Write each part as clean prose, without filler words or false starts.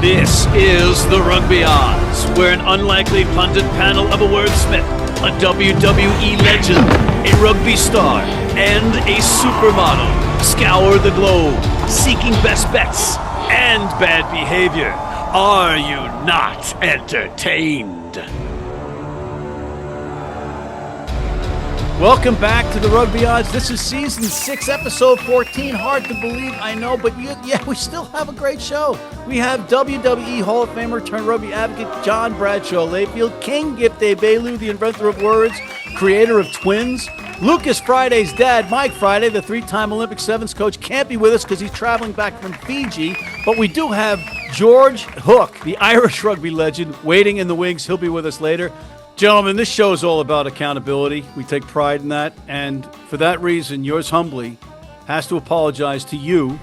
This is the Rugby Odds, where an unlikely pundit panel of a wordsmith, a WWE legend, a rugby star, and a supermodel scour the globe, seeking best bets and bad behavior. Are you not entertained? Welcome back to the Rugby Odds. This is season 6, episode 14. Hard to believe, I know, but we still have a great show. We have WWE Hall of Famer turned rugby advocate John Bradshaw Layfield, King Gift Egbelu, the inventor of words, creator of twins. Lucas Friday's dad, Mike Friday, the 3-time Olympic sevens coach, can't be with us because he's traveling back from Fiji. But we do have George Hook, the Irish rugby legend, waiting in the wings. He'll be with us later. Gentlemen, this show is all about accountability. We take pride in that. And for that reason, yours humbly has to apologize to you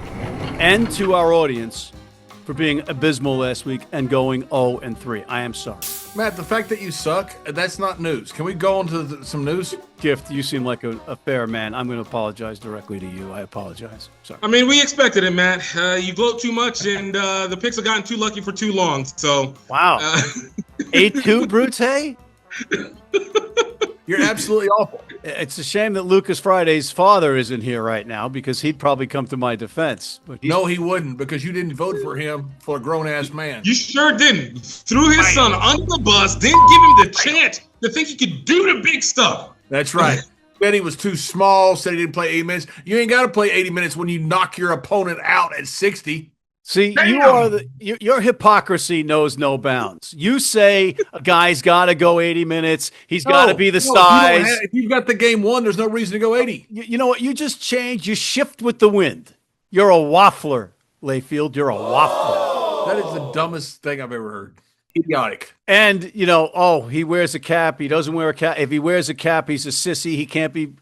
and to our audience for being abysmal last week and going 0-3. I am sorry. Matt, the fact that you suck, that's not news. Can we go on to some news? Gift, you seem like a fair man. I'm going to apologize directly to you. I apologize. Sorry. I mean, we expected it, Matt. You gloat too much, and the picks have gotten too lucky for too long. So wow. 8-2, Brute? You're absolutely awful. It's a shame that Lucas Friday's father isn't here right now because he'd probably come to my defense. But no, he wouldn't, because you didn't vote for him for a grown-ass man. You sure didn't. Threw his son under the bus, didn't give him the chance to think he could do the big stuff. That's right. Said he was too small, said he didn't play 80 minutes. You ain't got to play 80 minutes when you knock your opponent out at 60. See, Damn. your hypocrisy knows no bounds. You say a guy's got to go 80 minutes. He's got to be the size. If you've got the game won, there's no reason to go 80. You know what? You just change. You shift with the wind. You're a waffler, Layfield. You're a waffler. That is the dumbest thing I've ever heard. Idiotic. And, he wears a cap. He doesn't wear a cap. If he wears a cap, he's a sissy. He can't be.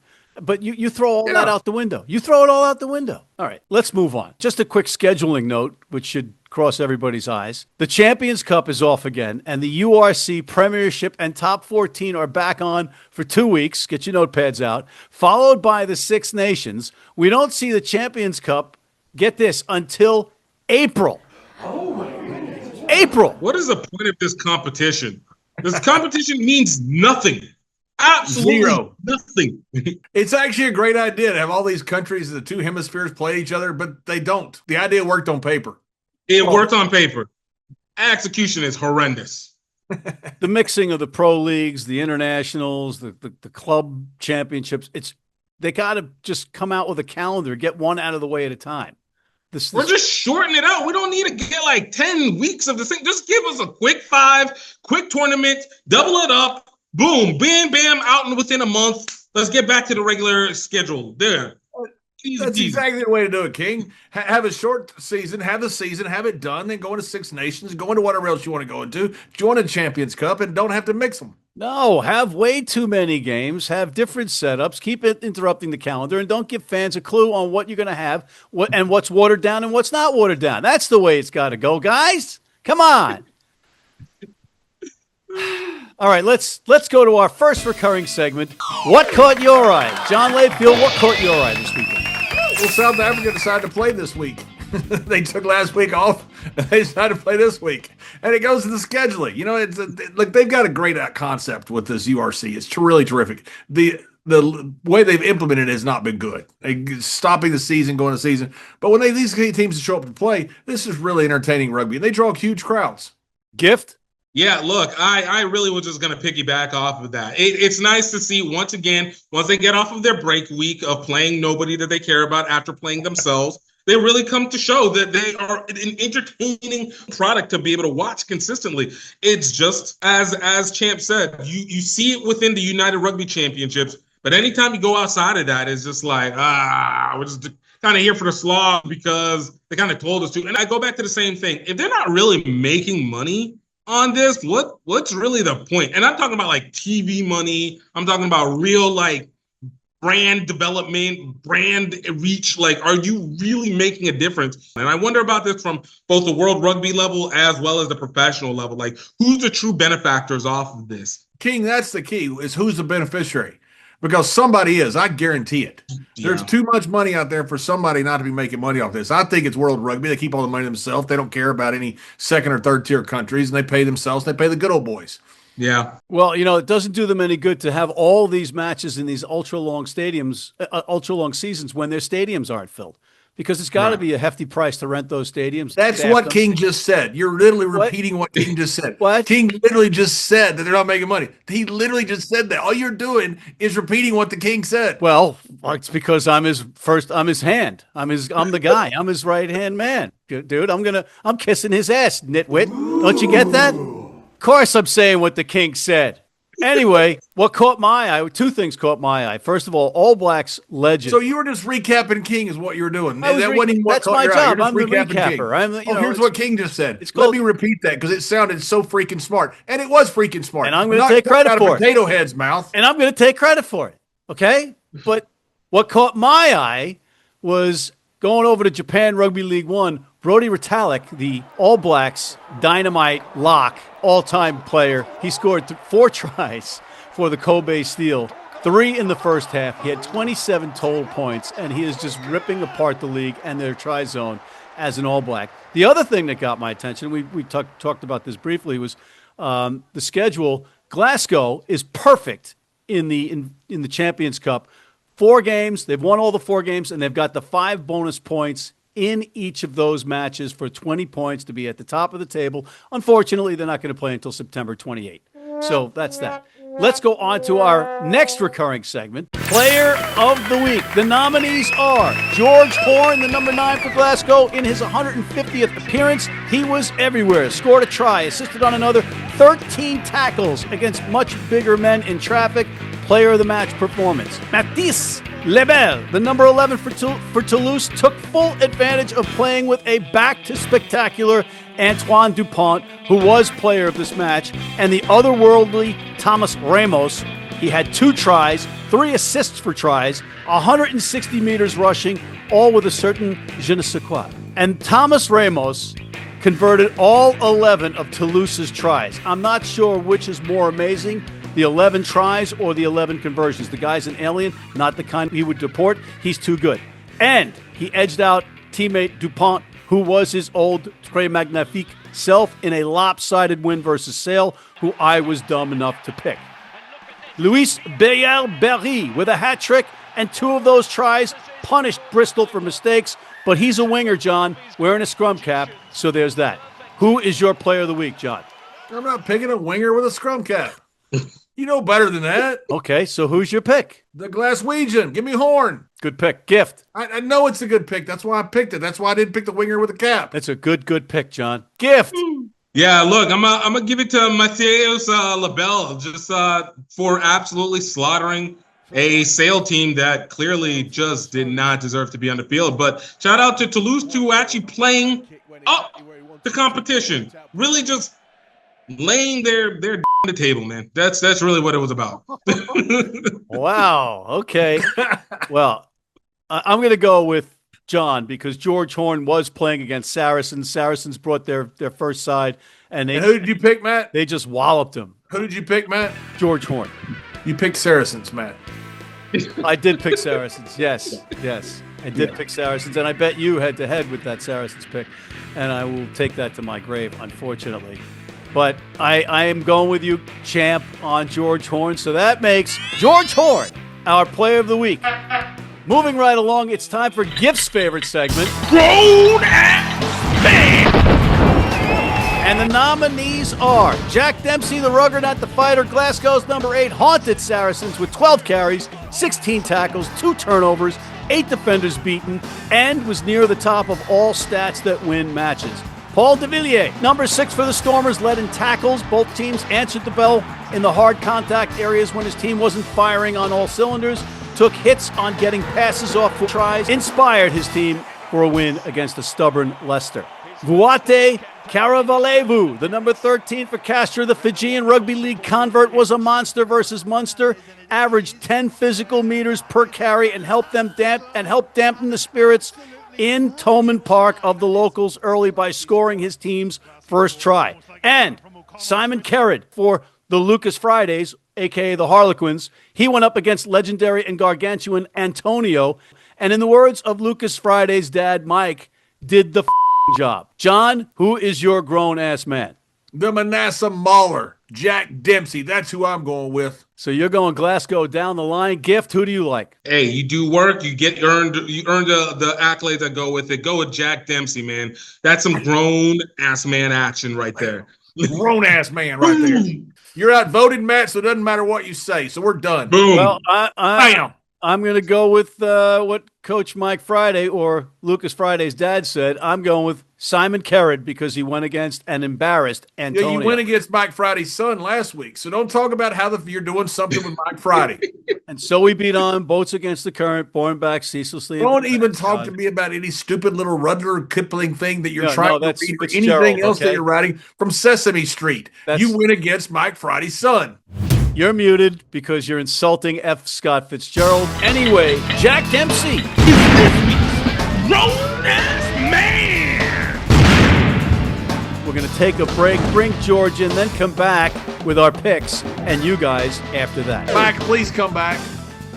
But you throw all that out the window. You throw it all out the window. All right, let's move on. Just a quick scheduling note, which should cross everybody's eyes. The Champions Cup is off again, and the URC Premiership and Top 14 are back on for 2 weeks. Get your notepads out. Followed by the Six Nations. We don't see the Champions Cup, get this, until April. Oh, my goodness. April. What is the point of this competition? This competition means nothing. Absolutely Zero. Nothing. It's actually a great idea to have all these countries, the two hemispheres, play each other, but they don't. The idea worked on paper. It worked on paper. Execution is horrendous. The mixing of the pro leagues, the internationals, the club championships, they got to just come out with a calendar, get one out of the way at a time. We're just shorting it out. We don't need to get like 10 weeks of this thing. Just give us a quick 5, quick tournament, double it up. Boom, bam, bam, out and within a month. Let's get back to the regular schedule. There. That's exactly the way to do it, King. Have a short season, have it done, then go into Six Nations, go into whatever else you want to go into, join a Champions Cup, and don't have to mix them. No, have way too many games, have different setups, keep it interrupting the calendar, and don't give fans a clue on what you're going to have and what's watered down and what's not watered down. That's the way it's got to go, guys. Come on. All right, let's go to our first recurring segment. What caught your eye? John Layfield, what caught your eye this weekend? Well, South Africa decided to play this week. They took last week off, and they decided to play this week. And it goes to the scheduling. Look, they've got a great concept with this URC. It's really terrific. The way they've implemented it has not been good. Stopping the season, going to season. But when these teams show up to play, this is really entertaining rugby. And they draw huge crowds. Gift? Yeah, look, I really was just going to piggyback off of that. It's nice to see, once again, once they get off of their break week of playing nobody that they care about after playing themselves, they really come to show that they are an entertaining product to be able to watch consistently. It's just, as Champ said, you see it within the United Rugby Championships, but anytime you go outside of that, it's just like, we're just kind of here for the slog because they kind of told us to. And I go back to the same thing. If they're not really making money on this, what's really the point? And I'm talking about like TV money. I'm talking about real like brand development, brand reach. Like, are you really making a difference? And I wonder about this from both the world rugby level as well as the professional level. Like, who's the true benefactors off of this? King, that's the key, is who's the beneficiary. because somebody is. I guarantee it. Yeah. There's too much money out there for somebody not to be making money off this. I think it's World Rugby. They keep all the money themselves. They don't care about any second or third tier countries, and they pay themselves. They pay the good old boys. Yeah. Well, it doesn't do them any good to have all these matches in these ultra-long stadiums, ultra-long seasons when their stadiums aren't filled. Because it's got to be a hefty price to rent those stadiums. That's what King just said. You're literally repeating what King just said. What? King literally just said that they're not making money. He literally just said that. All you're doing is repeating what the King said. Well, it's because I'm his hand. I'm the guy. I'm his right-hand man. Dude, I'm kissing his ass, nitwit. Don't you get that? Of course I'm saying what the King said. Anyway, what caught my eye? Two things caught my eye. First of all, All Blacks legend. So you were just recapping King is what you were doing. That's my job. I'm the recapper. Here's what King just said. Let me repeat that because it sounded so freaking smart. And it was freaking smart. And I'm going to take credit for it. Potato Head's mouth. And I'm going to take credit for it. Okay? But what caught my eye was going over to Japan Rugby League One, Brodie Retallick, the All Blacks dynamite lock, all-time player. He scored 4 tries for the Kobe Steel, 3 in the first half. He had 27 total points, and he is just ripping apart the league and their try zone as an All Black. The other thing that got my attention, we talked about this briefly, was the schedule. Glasgow is perfect in the Champions Cup. 4 games, they've won all the 4 games, and they've got the 5 bonus points in each of those matches for 20 points to be at the top of the table. Unfortunately, they're not going to play until September 28th. So that's that. Let's go on to our next recurring segment, Player of the Week. The nominees are George Horn, the number 9 for Glasgow. In his 150th appearance, he was everywhere. Scored a try, assisted on another, 13 tackles against much bigger men in traffic. Player of the match performance. Mathis Lebel, the number 11 for Toulouse, took full advantage of playing with a back-to-spectacular Antoine Dupont, who was player of this match, and the otherworldly Thomas Ramos. He had 2 tries, 3 assists for tries, 160 meters rushing, all with a certain je ne sais quoi. And Thomas Ramos converted all 11 of Toulouse's tries. I'm not sure which is more amazing, the 11 tries or the 11 conversions. The guy's an alien, not the kind he would deport. He's too good. And he edged out teammate Dupont, who was his old Très Magnifique self, in a lopsided win versus Sale, who I was dumb enough to pick. Luis Berry with a hat trick, and 2 of those tries punished Bristol for mistakes, but he's a winger, John, wearing a scrum cap, so there's that. Who is your player of the week, John? I'm not picking a winger with a scrum cap. You know better than that. Okay, so who's your pick? The Glaswegian. Give me Horn. Good pick. Gift. I know it's a good pick. That's why I picked it. That's why I didn't pick the winger with a cap. That's a good pick, John. Gift. Yeah, look, I'm gonna give it to Matthias Lebel just for absolutely slaughtering a Sale team that clearly just did not deserve to be on the field. But shout out to Toulouse, to actually playing up the competition. Really just laying their on the table, man. That's really what it was about. Wow. Okay. Well, I'm going to go with John because George Horn was playing against Saracens. Saracens brought their first side, and who did you pick, Matt? They just walloped him. Who did you pick, Matt? George Horn. You picked Saracens, Matt. I did pick Saracens. Yes. I did pick Saracens, and I bet you head-to-head with that Saracens pick, and I will take that to my grave, unfortunately. But I am going with you, champ, on George Horn. So that makes George Horn our player of the week. Moving right along, it's time for Gift's favorite segment, Grown Ass Man. And the nominees are Jack Dempsey, the Rugged, not the fighter. Glasgow's number 8 haunted Saracens with 12 carries, 16 tackles, 2 turnovers, 8 defenders beaten, and was near the top of all stats that win matches. Paul de Villiers, number 6 for the Stormers, led in tackles. Both teams answered the bell in the hard contact areas when his team wasn't firing on all cylinders. Took hits on getting passes off for tries. Inspired his team for a win against a stubborn Leicester. Vuate Karavalevu, the number 13 for Castor, the Fijian Rugby League convert, was a monster versus Munster. Averaged 10 physical meters per carry and helped dampen the spirits in Tolman Park of the locals early by scoring his team's first try. And Simon Kerrod for the Lucas Fridays, a.k.a. the Harlequins. He went up against legendary and gargantuan Antonio. And in the words of Lucas Friday's dad, Mike, did the job. John, who is your grown-ass man? The Manasseh Mauler, Jack Dempsey. That's who I'm going with. So you're going Glasgow down the line. Gift, who do you like? Hey, you do work, you earn the accolades that go with it. Go with Jack Dempsey, man. That's some grown-ass man action right there. Grown-ass man right there. You're outvoted, Matt, so it doesn't matter what you say. So we're done. Boom. Well, Bam. I'm going to go with what Coach Mike Friday or Lucas Friday's dad said. I'm going with Simon Kerrod because he went against and embarrassed Antonio. Yeah, you went against Mike Friday's son last week, so don't talk about how you're doing something with Mike Friday. And so we beat on boats against the current, born back ceaselessly. Don't even talk to me about any stupid little Rudyard Kipling thing that you're trying to read or anything Gerald, else that you're writing from Sesame Street. You went against Mike Friday's son. You're muted because you're insulting F. Scott Fitzgerald. Anyway, Jack Dempsey. Grown-ass man. We're going to take a break, bring George in, then come back with our picks and you guys after that. Mike, please come back.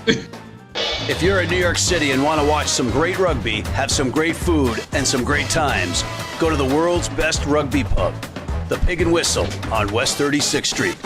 If you're in New York City and want to watch some great rugby, have some great food, and some great times, go to the world's best rugby pub, the Pig and Whistle on West 36th Street.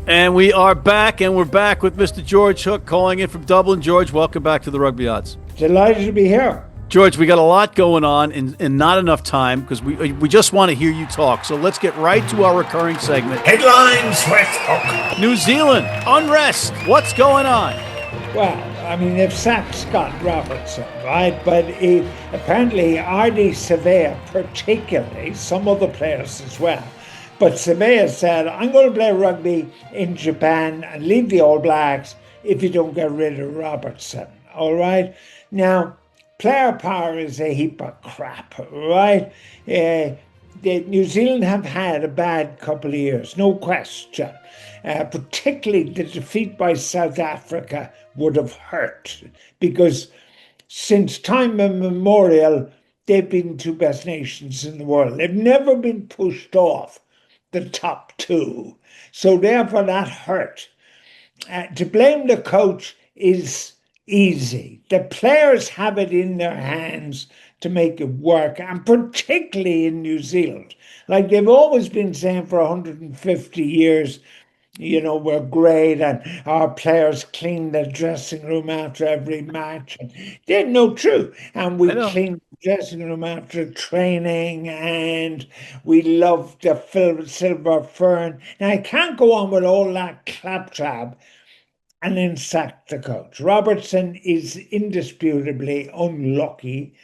And we are back, and we're back with Mr. George Hook calling in from Dublin. George, welcome back to the Rugby Odds. Delighted to be here. George, we got a lot going on in not enough time because we just want to hear you talk. So let's get right to our recurring segment. Headlines with Hook. New Zealand, unrest. What's going on? Well, I mean, they've sacked Scott Robertson, right? But apparently Ardy Surveyor particularly, some other players as well, but Surveyor said, I'm going to play rugby in Japan and leave the All Blacks if you don't get rid of Robertson, all right? Now, player power is a heap of crap, right? New Zealand have had a bad couple of years, no question. Particularly the defeat by South Africa would have hurt because since time immemorial, they've been the two best nations in the world. They've never been pushed off the top two. So therefore that hurt. To blame the coach is easy. The players have it in their hands to make it work, and particularly in New Zealand. Like they've always been saying for 150 years, you know, we're great and our players clean the dressing room after every match. They're no true. And we clean the dressing room after training and we love the silver fern. Now, I can't go on with all that claptrap and then sack the coach. Robertson is indisputably unlucky.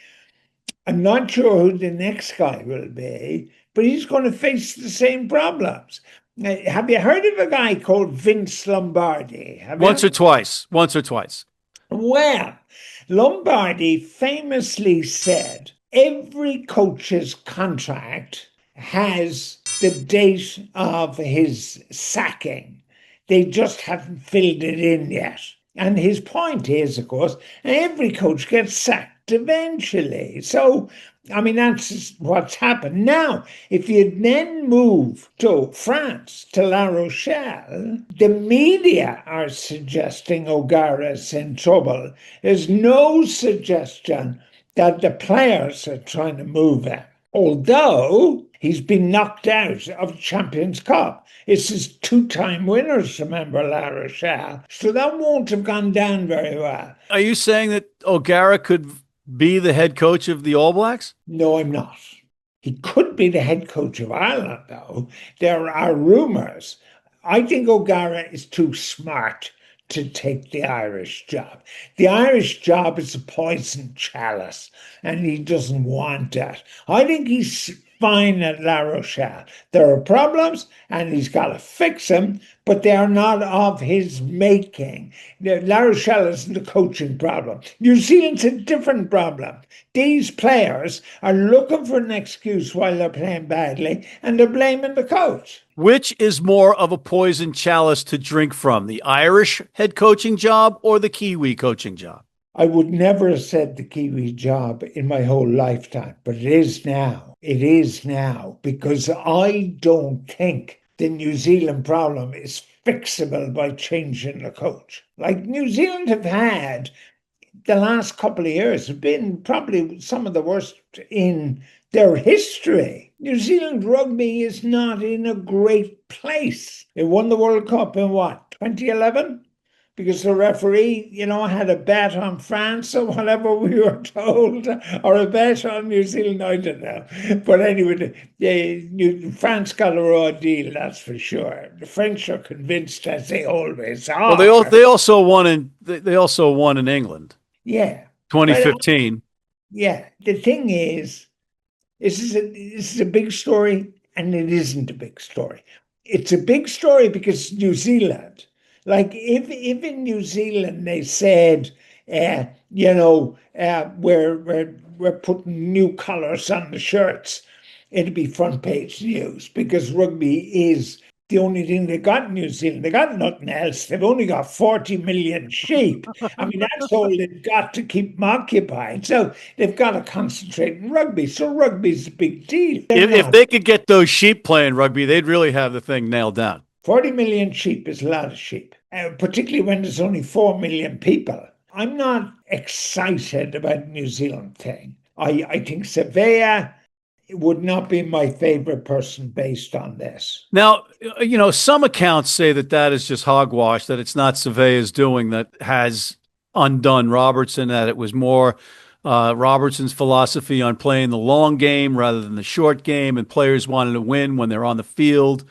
I'm not sure who the next guy will be, but he's going to face the same problems. Have you heard of a guy called Vince Lombardi? Once or twice. Well, Lombardi famously said every coach's contract has the date of his sacking. They just haven't filled it in yet. And his point is, of course, every coach gets sacked eventually. So, I mean, that's what's happened. Now, if you then move to France, to La Rochelle, the media are suggesting O'Gara's in trouble. There's no suggestion that the players are trying to move him, although he's been knocked out of Champions Cup. It's his two-time winners, remember, La Rochelle. So that won't have gone down very well. Are you saying that O'Gara could be the head coach of the All Blacks? No, I'm not. He could be the head coach of Ireland, though. There are rumours. I think O'Gara is too smart to take the Irish job. The Irish job is a poison chalice, and he doesn't want that. I think he's fine at La Rochelle. There are problems, and he's got to fix them, but they are not of his making. La Rochelle isn't a coaching problem. New Zealand's a different problem. These players are looking for an excuse while they're playing badly, and they're blaming the coach. Which is more of a poison chalice to drink from, the Irish head coaching job or the Kiwi coaching job? I would never have said the Kiwi job in my whole lifetime, but it is now. It is now, because I don't think the New Zealand problem is fixable by changing the coach. Like New Zealand have had, the last couple of years have been probably some of the worst in their history. New Zealand rugby is not in a great place. It won the World Cup in what, 2011? Because the referee, had a bet on France or whatever we were told, or a bet on New Zealand, I don't know. But anyway, France got a raw deal, that's for sure. The French are convinced, as they always are. Well, they also won in England. Yeah, 2015. Yeah, the thing is, this is a big story, and it isn't a big story. It's a big story because New Zealand. Like if in New Zealand they said, we're putting new colours on the shirts, it'd be front page news, because rugby is the only thing they got in New Zealand. They got nothing else. They've only got 40 million sheep. I mean, that's all they've got to keep them occupied. So they've got to concentrate on rugby. So rugby's a big deal. If they could get those sheep playing rugby, they'd really have the thing nailed down. 40 million sheep is a lot of sheep, particularly when there's only 4 million people. I'm not excited about the New Zealand thing. I think Savea would not be my favorite person based on this. Now, some accounts say that is just hogwash, that it's not Savea's doing that has undone Robertson, that it was more Robertson's philosophy on playing the long game rather than the short game, and players wanted to win when they're on the field,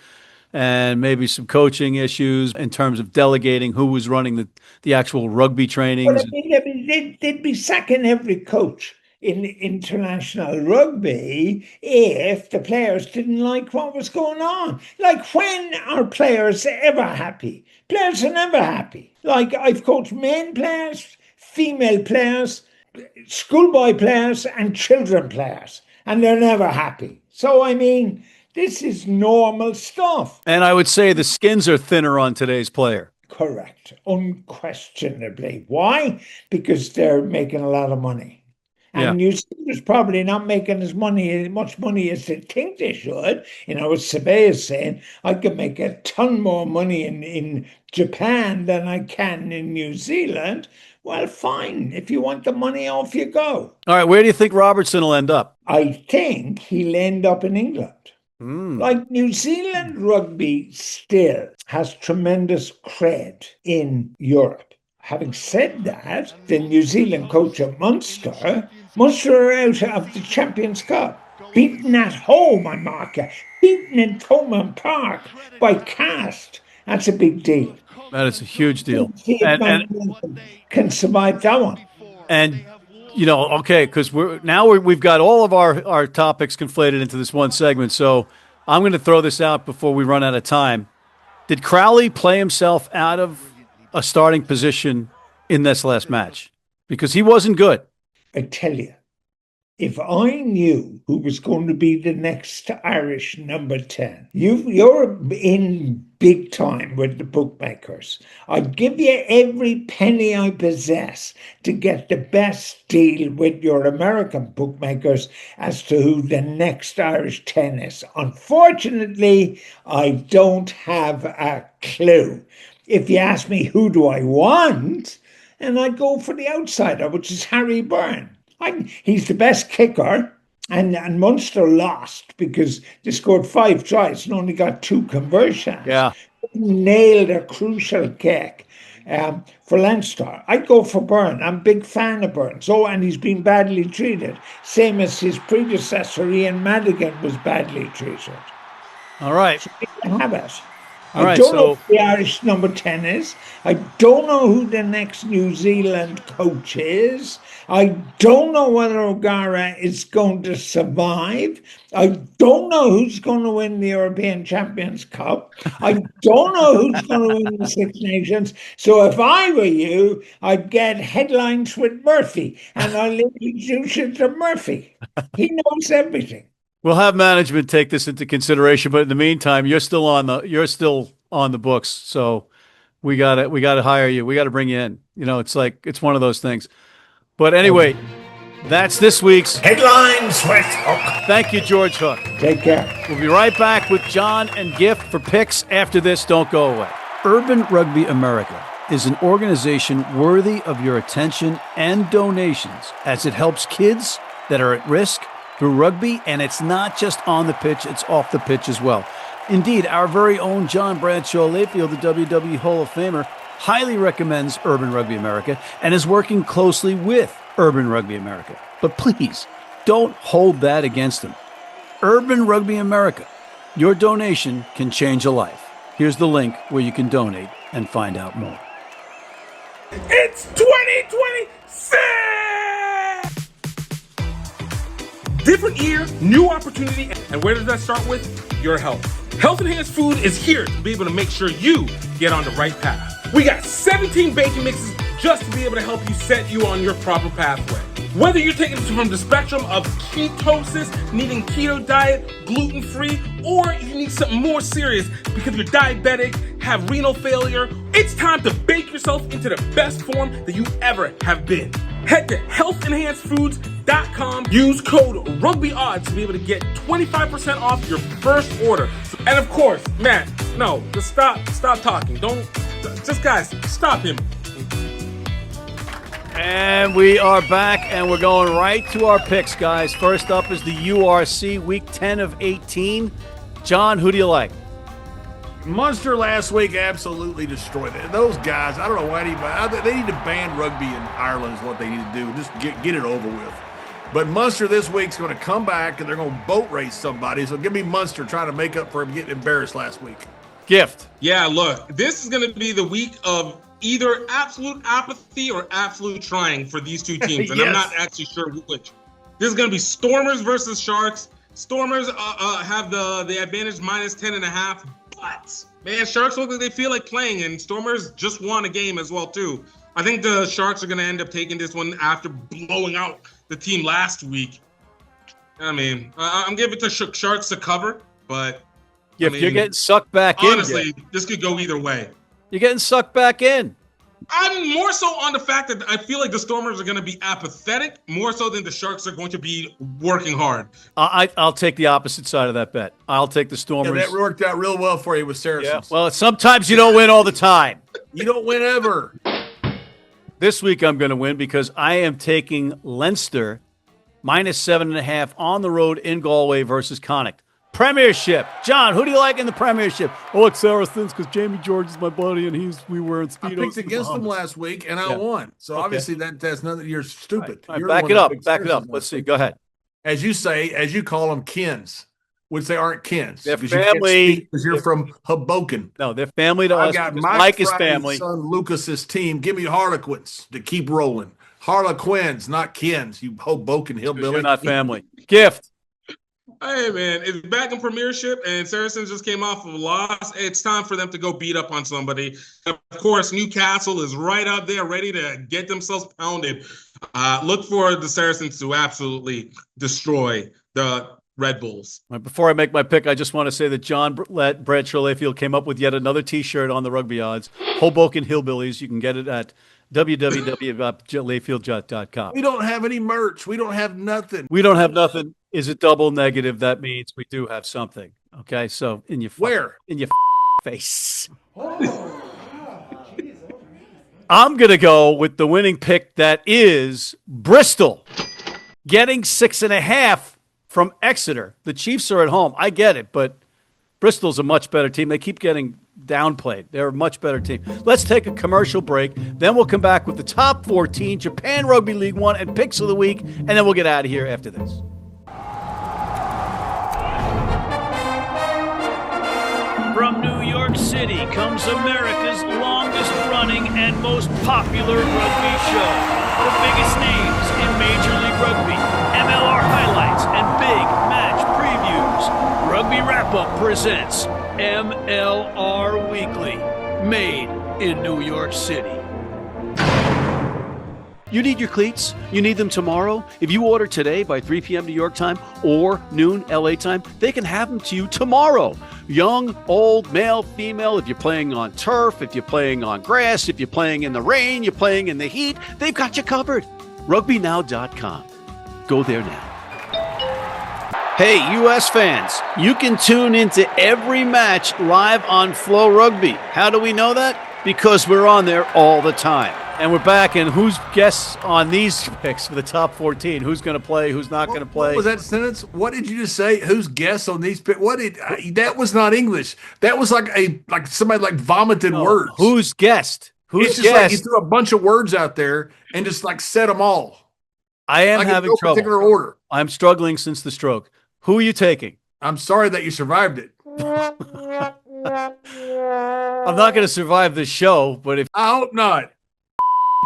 and maybe some coaching issues in terms of delegating who was running the actual rugby trainings. Well, they'd be sacking every coach in international rugby if the players didn't like what was going on. Like, when are players ever happy? Players are never happy. Like, I've coached men players, female players, schoolboy players, and children players, and they're never happy. So, I mean, this is normal stuff. And I would say the skins are thinner on today's player. Correct. Unquestionably. Why? Because they're making a lot of money. And New Zealand's probably not making as much money as they think they should. As Sabay is saying, I can make a ton more money in Japan than I can in New Zealand. Well, fine. If you want the money, off you go. All right, where do you think Robertson will end up? I think he'll end up in England. Like, New Zealand rugby still has tremendous cred in Europe. Having said that, the New Zealand coach at Munster are out of the Champions Cup. Beaten at home on Marca. Beaten in Thomond Park by Cast. That's a big deal. That is a huge deal. And can survive that one. And, okay, because we've got all of our topics conflated into this one segment, so I'm going to throw this out before we run out of time. Did Crowley play himself out of a starting position in this last match? Because he wasn't good. I tell you, if I knew who was going to be the next Irish number 10, you're in big time with the bookmakers. I'd give you every penny I possess to get the best deal with your American bookmakers as to who the next Irish 10 is. Unfortunately, I don't have a clue. If you ask me who do I want, and I'd go for the outsider, which is Harry Byrne. He's the best kicker, and Munster lost because they scored 5 tries and only got 2 conversions. Yeah. Nailed a crucial kick for Leinster. I'd go for Byrne. I'm a big fan of Byrne. And he's been badly treated. Same as his predecessor, Ian Madigan, was badly treated. All right. So we can have it. All I right, don't know so who the Irish number 10 is. I don't know who the next New Zealand coach is. I don't know whether O'Gara is going to survive. I don't know who's going to win the European Champions Cup. I don't know who's going to win the Six Nations. So if I were you, I'd get headlines with Murphy, and I'll introduce you to Murphy. He knows everything. we'll have management take this into consideration, but in the meantime, you're still on the books. So we gotta hire you. We gotta bring you in. It's one of those things. But anyway, that's this week's Headlines with Hook. Thank you, George Hook. Take care. We'll be right back with John and Gift for picks after this. Don't go away. Urban Rugby America is an organization worthy of your attention and donations as it helps kids that are at risk through rugby, and it's not just on the pitch, it's off the pitch as well. Indeed, our very own John Bradshaw Layfield, the WWE Hall of Famer, highly recommends Urban Rugby America and is working closely with Urban Rugby America. But please, don't hold that against them. Urban Rugby America, your donation can change a life. Here's the link where you can donate and find out more. It's 2026! Different year, new opportunity, and where does that start with? Your health. Health Enhanced Food is here to be able to make sure you get on the right path. We got 17 baking mixes just to be able to help you set you on your proper pathway. Whether you're taking this from the spectrum of ketosis, needing keto diet, gluten-free, or you need something more serious because you're diabetic, have renal failure, it's time to bake yourself into the best form that you ever have been. Head to healthenhancedfoods.com, use code Rugby Odds to be able to get 25% off your first order. And of course, man, no, just stop talking. Guys, stop him. And we are back, and we're going right to our picks, guys. First up is the URC, week 10 of 18. John, who do you like? Munster last week absolutely destroyed it. Those guys, I don't know why they need to ban rugby in Ireland is what they need to do. Just get it over with. But Munster this week's going to come back, and they're going to boat race somebody. So give me Munster trying to make up for him getting embarrassed last week. Gift. Yeah, look, this is going to be the week of either absolute apathy or absolute trying for these two teams, and Yes. I'm not actually sure which. This is going to be Stormers versus Sharks. Stormers have the advantage minus 10.5, but man, Sharks look like they feel like playing, and Stormers just won a game as well too. I think the Sharks are going to end up taking this one after blowing out the team last week. I mean, I'm giving it to Sharks to cover, but Gift, you're getting sucked back in. honestly, this could go either way. You're getting sucked back in. I'm more so on the fact that I feel like the Stormers are going to be apathetic more so than the Sharks are going to be working hard. I'll take the opposite side of that bet. I'll take the Yeah, Stormers. that worked out real well for you with Saracens. Well, sometimes you don't win all the time. You don't win ever. This week I'm going to win because I am taking Leinster minus 7.5 on the road in Galway versus Connacht. Premiership. John, who do you like in the Premiership? Oh, it's Saracens because Jamie George is my buddy and we were in I Speedos. picked against them last week, and I won. So obviously that's nothing. You're stupid. All right, You're the back one it that up. picked Back it up. Saracens Let's last see. week. Go ahead. As you call them kins, which they aren't kins. They're because you can't family. speak because you're from Hoboken. No, they're family to I've us. got because Mike Mike is Friday's family. son Lucas's team. Give me Harlequins to keep rolling. Harlequins, not kins. You Hoboken hillbilly. You're not family. Gift. Hey, man, it's back in Premiership, and Saracens just came off of a loss. It's time for them to go beat up on somebody. Of course, Newcastle is right up there, ready to get themselves pounded. Look for the Saracens to absolutely destroy the Red Bulls. Right, before I make my pick, I just want to say that John Bradshaw Layfield came up with yet another T-shirt on the Rugby Odds. Hoboken Hillbillies. You can get it at www.layfield.com. We don't have any merch. We don't have nothing. We don't have nothing. Is it double negative? That means we do have something. Okay, so in your face. I'm gonna go with the winning pick. That is Bristol, getting 6.5 from Exeter. The Chiefs are at home. I get it, but Bristol's a much better team. They keep getting downplayed. They're a much better team. Let's take a commercial break. Then we'll come back with the top 14, Japan Rugby League One, and picks of the week, and then we'll get out of here after this. From New York City comes America's longest running and most popular rugby show. The biggest names in Major League Rugby, MLR highlights, and big match previews. Rugby Wrap-Up presents MLR Weekly, made in New York City. You need your cleats? You need them tomorrow? If you order today by 3 p.m. New York time or noon LA time, they can have them to you tomorrow. Young, old, male, female, if you're playing on turf, if you're playing on grass, if you're playing in the rain, you're playing in the heat, they've got you covered. RugbyNow.com. Go there now. Hey, U.S. fans, you can tune into every match live on Flow Rugby. How do we know that? Because we're on there all the time. And we're back, and who's guests on these picks for the top 14? Who's going to play? Who's not going to play? What was that sentence? What did you just say? Who's guests on these picks? That was not English. That was like somebody vomited words. Who's guest? Who's it's just guest? like you threw a bunch of words out there and just said them all. I am having trouble. Particular order. I'm struggling since the stroke. Who are you taking? I'm sorry that you survived it. I'm not going to survive this show, but if I hope not.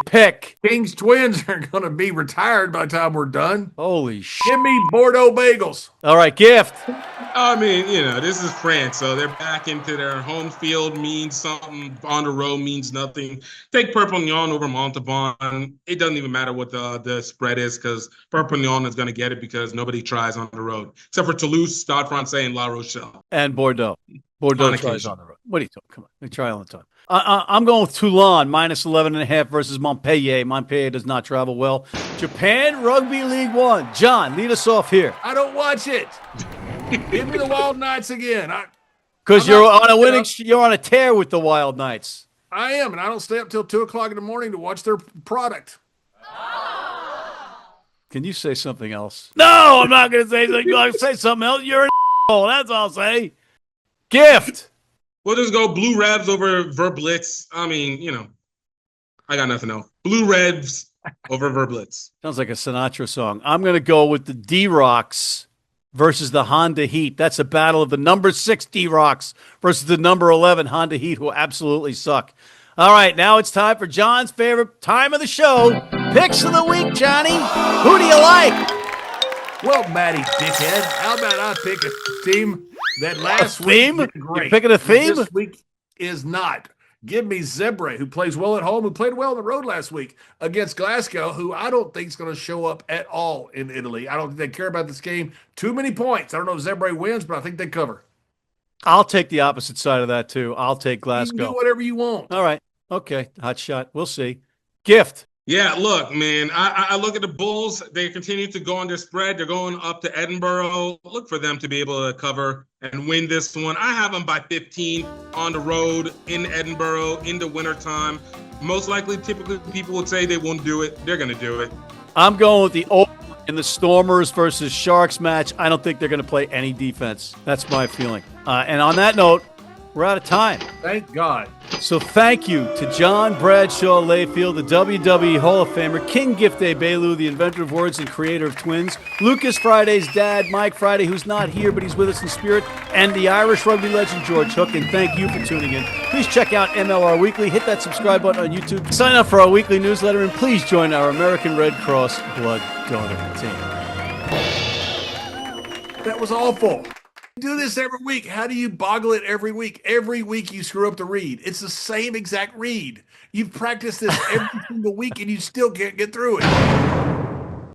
Pick. King's twins are going to be retired by the time we're done. Holy shit. Give me Bordeaux bagels. All right, gift. I mean, this is France, so they're back into their home field means something. On the road means nothing. Take Perpignan over Montauban. It doesn't even matter what the spread is because Perpignan is going to get it because nobody tries on the road. Except for Toulouse, Stade Francais, and La Rochelle. And Bordeaux. Bordeaux tries on the road. What are you talking? Come on. They try all the time. I'm going with Toulon, minus 11.5 versus Montpellier. Montpellier does not travel well. Japan Rugby League One. John, lead us off here. I don't watch it. Give me the Wild Knights again. Because you're on a winning. You're on a tear with the Wild Knights. I am, and I don't stay up till 2 o'clock in the morning to watch their product. Can you say something else? No, I'm not going to say something. You're going to say something else. You're an asshole. That's all I'll say. Gift. We'll just go Blue Revs over Verblitz. I mean, I got nothing else. Blue Revs over Verblitz. Sounds like a Sinatra song. I'm going to go with the D-Rocks versus the Honda Heat. That's a battle of the number 6 D-Rocks versus the number 11 Honda Heat, who absolutely suck. All right, now it's time for John's favorite time of the show. Picks of the week, Johnny. Who do you like? Well, Matty dickhead, how about I pick a team that last theme? week did great. You're picking a theme? This week is not. Give me Zebre, who plays well at home, who played well on the road last week against Glasgow, who I don't think is going to show up at all in Italy. I don't think they care about this game. Too many points. I don't know if Zebre wins, but I think they cover. I'll take the opposite side of that, too. I'll take Glasgow. You can do whatever you want. All right. Okay. Hot shot. We'll see. Gift. Yeah, look, man, I look at the Bulls. They continue to go on their spread. They're going up to Edinburgh. Look for them to be able to cover and win this one. I have them by 15 on the road in Edinburgh in the wintertime. Most likely, typically, people would say they won't do it. They're going to do it. I'm going with the over in the Stormers versus Sharks match. I don't think they're going to play any defense. That's my feeling. And on that note, we're out of time. Thank God. So thank you to John Bradshaw Layfield, the WWE Hall of Famer, King Gift Egbelu, the inventor of words and creator of twins, Lucas Friday's dad, Mike Friday, who's not here, but he's with us in spirit, and the Irish rugby legend, George Hook. And thank you for tuning in. Please check out MLR Weekly. Hit that subscribe button on YouTube. Sign up for our weekly newsletter, and please join our American Red Cross blood donor team. That was awful. Do this every week. How do you boggle it every week? Every week you screw up the read. It's the same exact read. You've practiced this every single week and you still can't get through it.